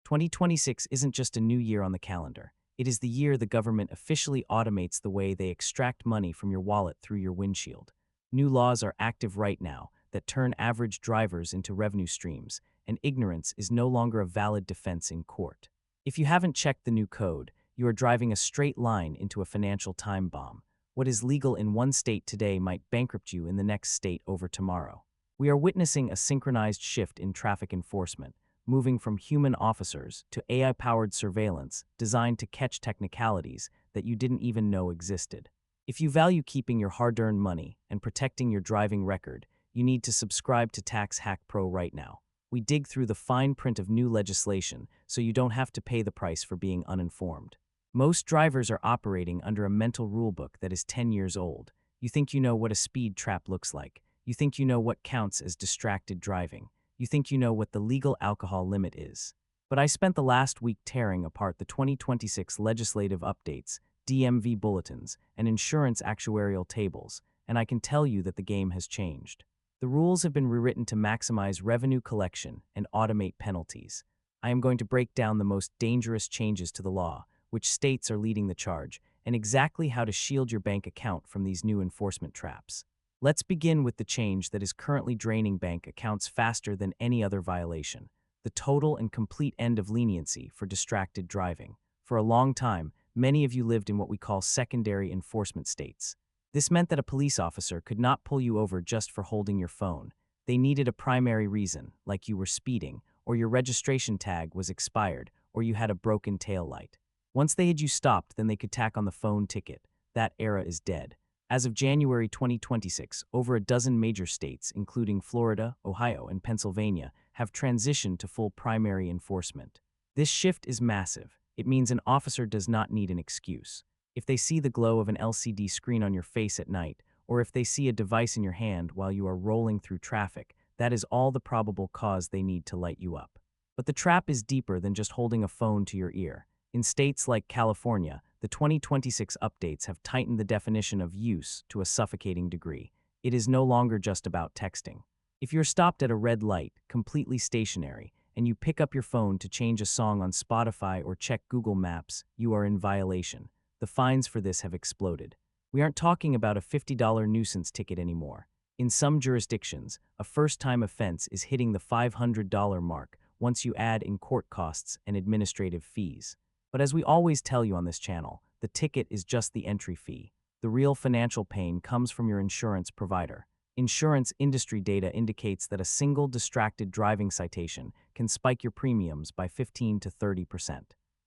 2026 isn't just a new year on the calendar. It is the year the government officially automates the way they extract money from your wallet through your windshield. New laws are active right now that turn average drivers into revenue streams, and ignorance is no longer a valid defense in court. If you haven't checked the new code, you are driving a straight line into a financial time bomb. What is legal in one state today might bankrupt you in the next state over tomorrow. We are witnessing a synchronized shift in traffic enforcement, moving from human officers to AI-powered surveillance designed to catch technicalities that you didn't even know existed. If you value keeping your hard-earned money and protecting your driving record, you need to subscribe to Tax Hack Pro right now. We dig through the fine print of new legislation so you don't have to pay the price for being uninformed. Most drivers are operating under a mental rulebook that is 10 years old. You think you know what a speed trap looks like. You think you know what counts as distracted driving. You think you know what the legal alcohol limit is. But I spent the last week tearing apart the 2026 legislative updates, DMV bulletins, and insurance actuarial tables, and I can tell you that the game has changed. The rules have been rewritten to maximize revenue collection and automate penalties. I am going to break down the most dangerous changes to the law, which states are leading the charge, and exactly how to shield your bank account from these new enforcement traps. Let's begin with the change that is currently draining bank accounts faster than any other violation: the total and complete end of leniency for distracted driving. For a long time, many of you lived in what we call secondary enforcement states. This meant that a police officer could not pull you over just for holding your phone. They needed a primary reason, like you were speeding, or your registration tag was expired, or you had a broken taillight. Once they had you stopped, then they could tack on the phone ticket. That era is dead. As of January 2026, over a dozen major states, including Florida, Ohio, and Pennsylvania, have transitioned to full primary enforcement. This shift is massive. It means an officer does not need an excuse. If they see the glow of an LCD screen on your face at night, or if they see a device in your hand while you are rolling through traffic, that is all the probable cause they need to light you up. But the trap is deeper than just holding a phone to your ear. In states like California, the 2026 updates have tightened the definition of use to a suffocating degree. It is no longer just about texting. If you're stopped at a red light, completely stationary, and you pick up your phone to change a song on Spotify or check Google Maps, you are in violation. The fines for this have exploded. We aren't talking about a $50 nuisance ticket anymore. In some jurisdictions, a first-time offense is hitting the $500 mark once you add in court costs and administrative fees. But as we always tell you on this channel, the ticket is just the entry fee. The real financial pain comes from your insurance provider. Insurance industry data indicates that a single distracted driving citation can spike your premiums by 15 to 30%.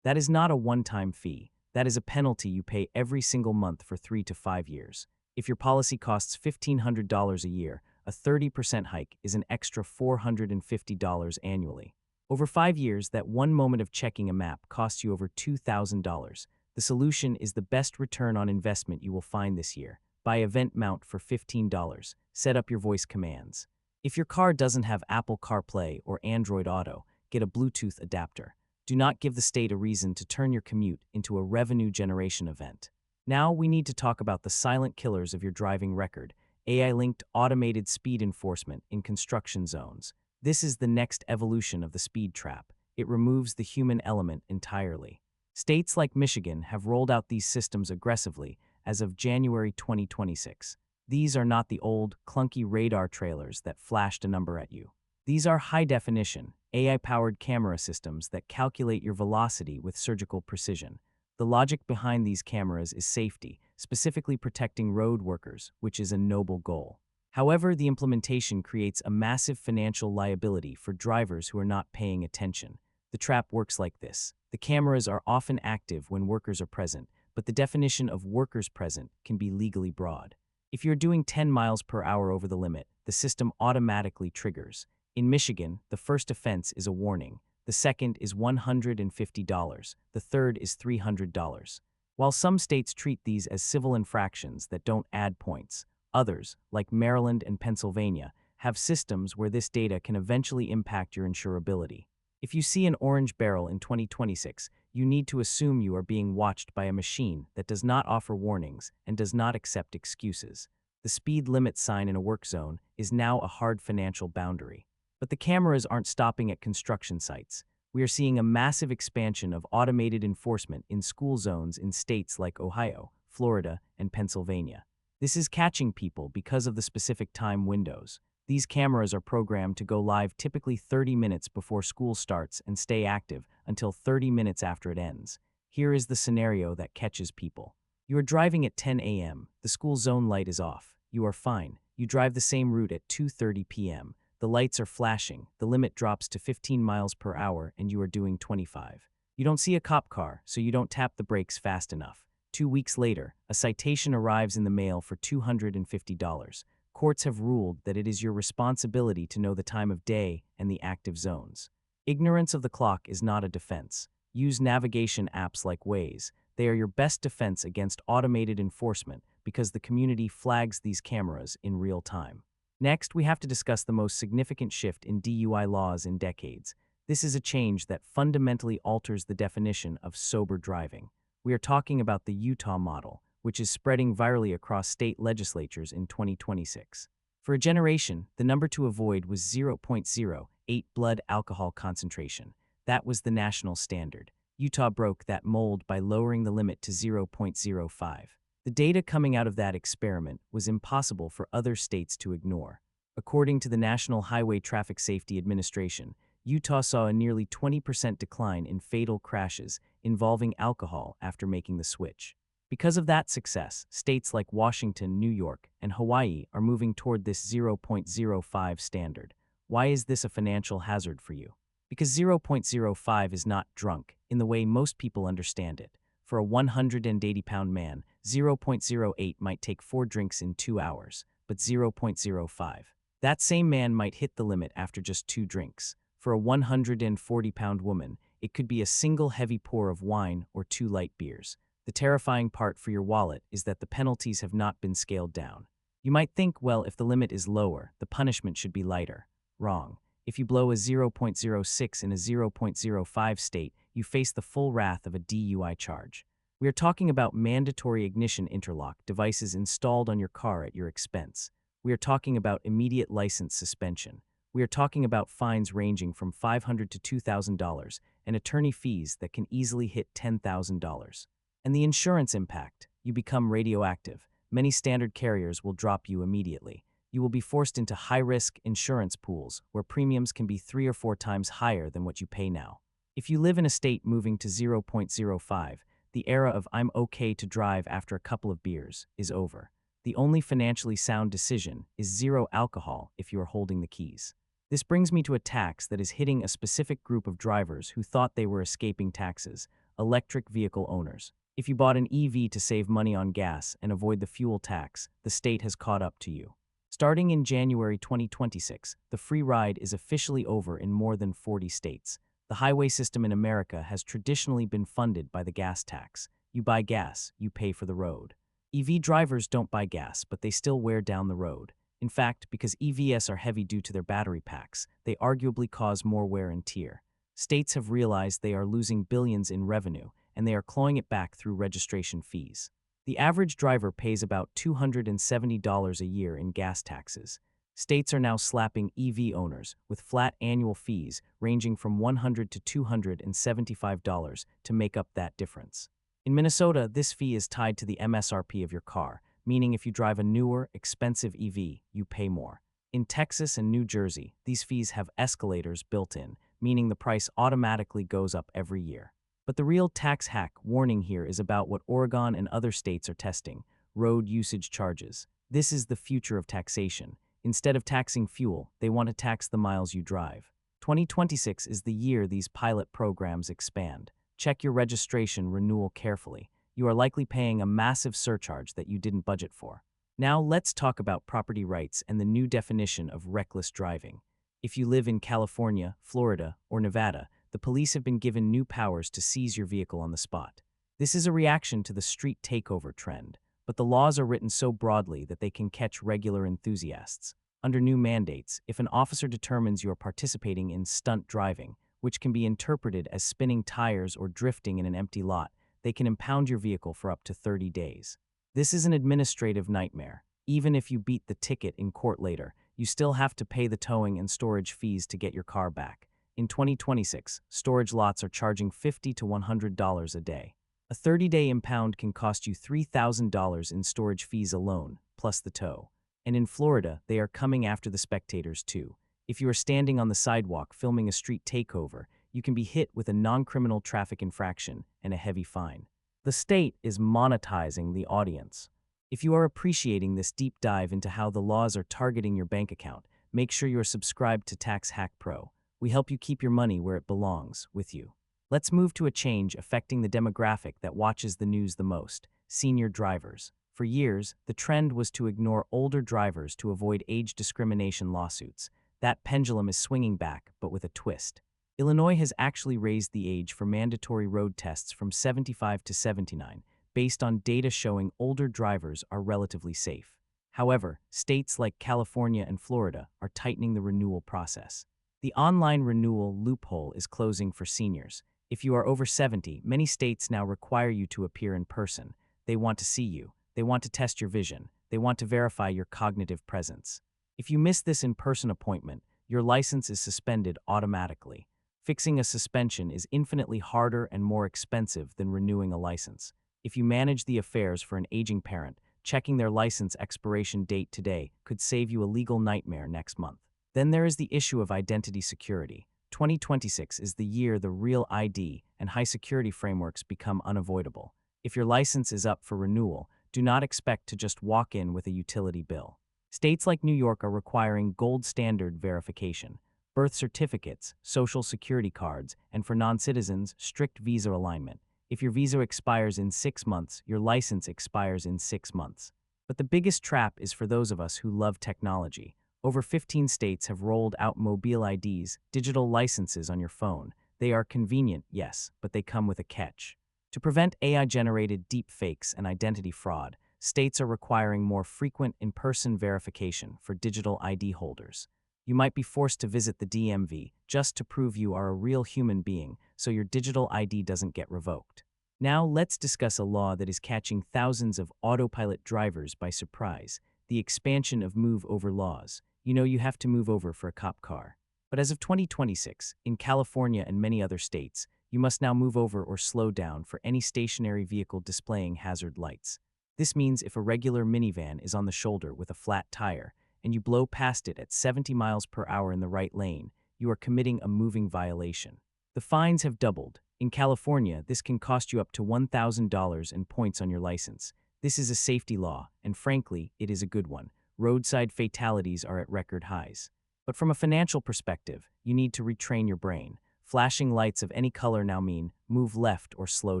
That is not a one-time fee. That is a penalty you pay every single month for 3 to 5 years. If your policy costs $1,500 a year, a 30% hike is an extra $450 annually. Over 5 years, that one moment of checking a map costs you over $2,000. The solution is the best return on investment you will find this year. Buy Event Mount for $15. Set up your voice commands. If your car doesn't have Apple CarPlay or Android Auto, get a Bluetooth adapter. Do not give the state a reason to turn your commute into a revenue generation event. Now we need to talk about the silent killers of your driving record: AI-linked automated speed enforcement in construction zones. This is the next evolution of the speed trap. It removes the human element entirely. States like Michigan have rolled out these systems aggressively as of January 2026. These are not the old, clunky radar trailers that flashed a number at you. These are high-definition, AI-powered camera systems that calculate your velocity with surgical precision. The logic behind these cameras is safety, specifically protecting road workers, which is a noble goal. However, the implementation creates a massive financial liability for drivers who are not paying attention. The trap works like this. The cameras are often active when workers are present, but the definition of workers present can be legally broad. If you're doing 10 miles per hour over the limit, the system automatically triggers. In Michigan, the first offense is a warning. The second is $150. The third is $300. While some states treat these as civil infractions that don't add points, others, like Maryland and Pennsylvania, have systems where this data can eventually impact your insurability. If you see an orange barrel in 2026, you need to assume you are being watched by a machine that does not offer warnings and does not accept excuses. The speed limit sign in a work zone is now a hard financial boundary. But the cameras aren't stopping at construction sites. We are seeing a massive expansion of automated enforcement in school zones in states like Ohio, Florida, and Pennsylvania. This is catching people because of the specific time windows. These cameras are programmed to go live typically 30 minutes before school starts and stay active until 30 minutes after it ends. Here is the scenario that catches people. You are driving at 10 a.m., the school zone light is off. You are fine. You drive the same route at 2:30 p.m. The lights are flashing, the limit drops to 15 miles per hour, and you are doing 25. You don't see a cop car, so you don't tap the brakes fast enough. 2 weeks later, a citation arrives in the mail for $250. Courts have ruled that it is your responsibility to know the time of day and the active zones. Ignorance of the clock is not a defense. Use navigation apps like Waze. They are your best defense against automated enforcement because the community flags these cameras in real time. Next, we have to discuss the most significant shift in DUI laws in decades. This is a change that fundamentally alters the definition of sober driving. We are talking about the Utah model, which is spreading virally across state legislatures in 2026. For a generation, the number to avoid was 0.08 blood alcohol concentration. That was the national standard. Utah broke that mold by lowering the limit to 0.05. The data coming out of that experiment was impossible for other states to ignore. According to the National Highway Traffic Safety Administration, Utah saw a nearly 20% decline in fatal crashes involving alcohol after making the switch. Because of that success, states like Washington, New York, and Hawaii are moving toward this 0.05 standard. Why is this a financial hazard for you? Because 0.05 is not drunk in the way most people understand it. For a 180-pound man, 0.08 might take 4 drinks in 2 hours, but 0.05. That same man might hit the limit after just 2 drinks. For a 140-pound woman, it could be a single heavy pour of wine or 2 light beers. The terrifying part for your wallet is that the penalties have not been scaled down. You might think, well, if the limit is lower, the punishment should be lighter. Wrong. If you blow a 0.06 in a 0.05 state, you face the full wrath of a DUI charge. We are talking about mandatory ignition interlock devices installed on your car at your expense. We are talking about immediate license suspension. We are talking about fines ranging from $500 to $2,000 and attorney fees that can easily hit $10,000. And the insurance impact: you become radioactive. Many standard carriers will drop you immediately. You will be forced into high-risk insurance pools where premiums can be 3 or 4 times higher than what you pay now. If you live in a state moving to 0.05, the era of "I'm okay to drive after a couple of beers" is over. The only financially sound decision is zero alcohol if you are holding the keys. This brings me to a tax that is hitting a specific group of drivers who thought they were escaping taxes: electric vehicle owners. If you bought an EV to save money on gas and avoid the fuel tax, the state has caught up to you. Starting in January 2026, the free ride is officially over in more than 40 states. The highway system in America has traditionally been funded by the gas tax. You buy gas, you pay for the road. EV drivers don't buy gas, but they still wear down the road. In fact, because EVs are heavy due to their battery packs, they arguably cause more wear and tear. States have realized they are losing billions in revenue, and they are clawing it back through registration fees. The average driver pays about $270 a year in gas taxes. States are now slapping EV owners with flat annual fees ranging from $100 to $275 to make up that difference. In Minnesota, this fee is tied to the MSRP of your car, meaning if you drive a newer, expensive EV, you pay more. In Texas and New Jersey, these fees have escalators built in, meaning the price automatically goes up every year. But the real tax hack warning here is about what Oregon and other states are testing: road usage charges. This is the future of taxation. Instead of taxing fuel, they want to tax the miles you drive. 2026 is the year these pilot programs expand. Check your registration renewal carefully. You are likely paying a massive surcharge that you didn't budget for. Now let's talk about property rights and the new definition of reckless driving. If you live in California, Florida, or Nevada, the police have been given new powers to seize your vehicle on the spot. This is a reaction to the street takeover trend, but the laws are written so broadly that they can catch regular enthusiasts. Under new mandates, if an officer determines you are participating in stunt driving, which can be interpreted as spinning tires or drifting in an empty lot, they can impound your vehicle for up to 30 days. This is an administrative nightmare. Even if you beat the ticket in court later, you still have to pay the towing and storage fees to get your car back. in 2026, storage lots are charging $50 to $100 a day. A 30-day impound can cost you $3,000 in storage fees alone, plus the tow. And in Florida, they are coming after the spectators too. If you are standing on the sidewalk filming a street takeover, you can be hit with a non-criminal traffic infraction and a heavy fine. The state is monetizing the audience. If you are appreciating this deep dive into how the laws are targeting your bank account, make sure you are subscribed to Tax Hack Pro. We help you keep your money where it belongs, with you. Let's move to a change affecting the demographic that watches the news the most: senior drivers. For years, the trend was to ignore older drivers to avoid age discrimination lawsuits. That pendulum is swinging back, but with a twist. Illinois has actually raised the age for mandatory road tests from 75 to 79, based on data showing older drivers are relatively safe. However, states like California and Florida are tightening the renewal process. The online renewal loophole is closing for seniors. If you are over 70, many states now require you to appear in person. They want to see you. They want to test your vision. They want to verify your cognitive presence. If you miss this in-person appointment, your license is suspended automatically. Fixing a suspension is infinitely harder and more expensive than renewing a license. If you manage the affairs for an aging parent, checking their license expiration date today could save you a legal nightmare next month. Then there is the issue of identity security. 2026 is the year the real ID and high security frameworks become unavoidable. If your license is up for renewal, do not expect to just walk in with a utility bill. States like New York are requiring gold standard verification: birth certificates, social security cards, and for non-citizens, strict visa alignment. If your visa expires in 6 months, your license expires in 6 months. But the biggest trap is for those of us who love technology. Over 15 states have rolled out mobile IDs, digital licenses on your phone. They are convenient, yes, but they come with a catch. To prevent AI-generated deepfakes and identity fraud, states are requiring more frequent in-person verification for digital ID holders. You might be forced to visit the DMV just to prove you are a real human being, so your digital ID doesn't get revoked. Now let's discuss a law that is catching thousands of autopilot drivers by surprise: the expansion of move-over laws. You know you have to move over for a cop car. But as of 2026, in California and many other states, you must now move over or slow down for any stationary vehicle displaying hazard lights. This means if a regular minivan is on the shoulder with a flat tire, and you blow past it at 70 miles per hour in the right lane, you are committing a moving violation. The fines have doubled. In California, this can cost you up to $1,000 in points on your license. This is a safety law, and frankly, it is a good one. Roadside fatalities are at record highs. But from a financial perspective, you need to retrain your brain. Flashing lights of any color now mean move left or slow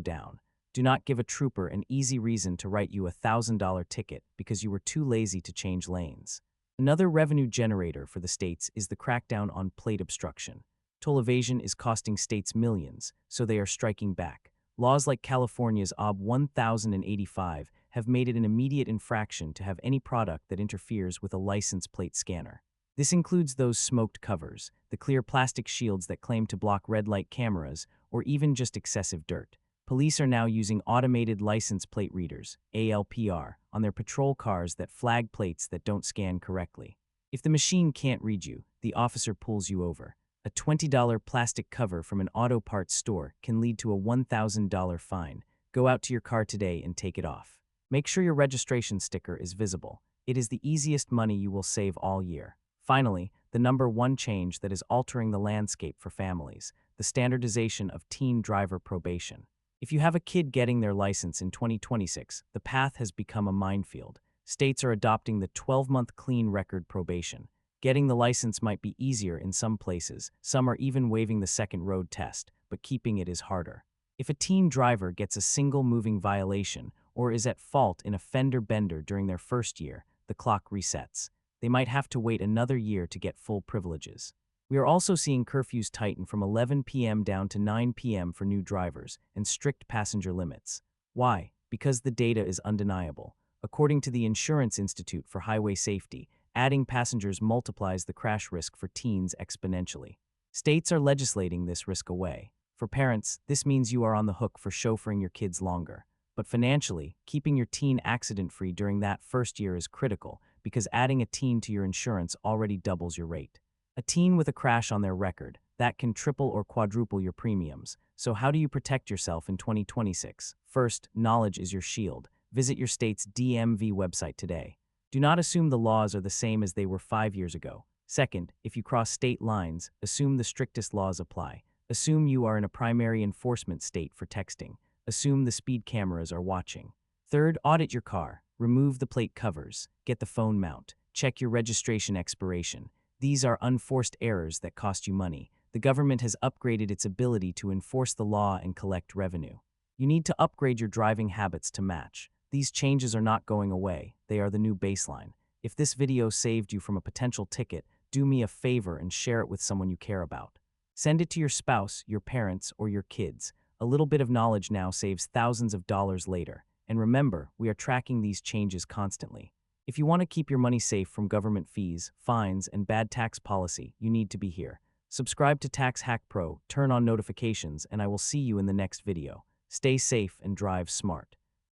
down. Do not give a trooper an easy reason to write you a $1,000 ticket because you were too lazy to change lanes. Another revenue generator for the states is the crackdown on plate obstruction. Toll evasion is costing states millions, so they are striking back. Laws like California's OB 1085 have made it an immediate infraction to have any product that interferes with a license plate scanner. This includes those smoked covers, the clear plastic shields that claim to block red light cameras, or even just excessive dirt. Police are now using automated license plate readers, ALPR, on their patrol cars that flag plates that don't scan correctly. If the machine can't read you, the officer pulls you over. A $20 plastic cover from an auto parts store can lead to a $1,000 fine. Go out to your car today and take it off. Make sure your registration sticker is visible. It is the easiest money you will save all year. Finally, the number one change that is altering the landscape for families: the standardization of teen driver probation. If you have a kid getting their license in 2026, the path has become a minefield. States are adopting the 12-month clean record probation. Getting the license might be easier in some places. Some are even waiving the second road test, but keeping it is harder. If a teen driver gets a single moving violation or is at fault in a fender bender during their first year, the clock resets. They might have to wait another year to get full privileges. We are also seeing curfews tighten from 11 p.m. down to 9 p.m. for new drivers and strict passenger limits. Why? Because the data is undeniable. According to the Insurance Institute for Highway Safety, adding passengers multiplies the crash risk for teens exponentially. States are legislating this risk away. For parents, this means you are on the hook for chauffeuring your kids longer. But financially, keeping your teen accident-free during that first year is critical because adding a teen to your insurance already doubles your rate. A teen with a crash on their record, That can triple or quadruple your premiums. So how do you protect yourself in 2026? First, knowledge is your shield. Visit your state's DMV website today. Do not assume the laws are the same as they were 5 years ago. Second, if you cross state lines, assume the strictest laws apply. Assume you are in a primary enforcement state for texting. Assume the speed cameras are watching. Third, audit your car. Remove the plate covers. Get the phone mount. Check your registration expiration. These are unforced errors that cost you money. The government has upgraded its ability to enforce the law and collect revenue. You need to upgrade your driving habits to match. These changes are not going away. They are the new baseline. If this video saved you from a potential ticket, do me a favor and share it with someone you care about. Send it to your spouse, your parents, or your kids. A little bit of knowledge now saves thousands of dollars later. And remember, we are tracking these changes constantly. If you want to keep your money safe from government fees, fines, and bad tax policy, you need to be here. Subscribe to Tax Hack Pro, turn on notifications, and I will see you in the next video. Stay safe and drive smart.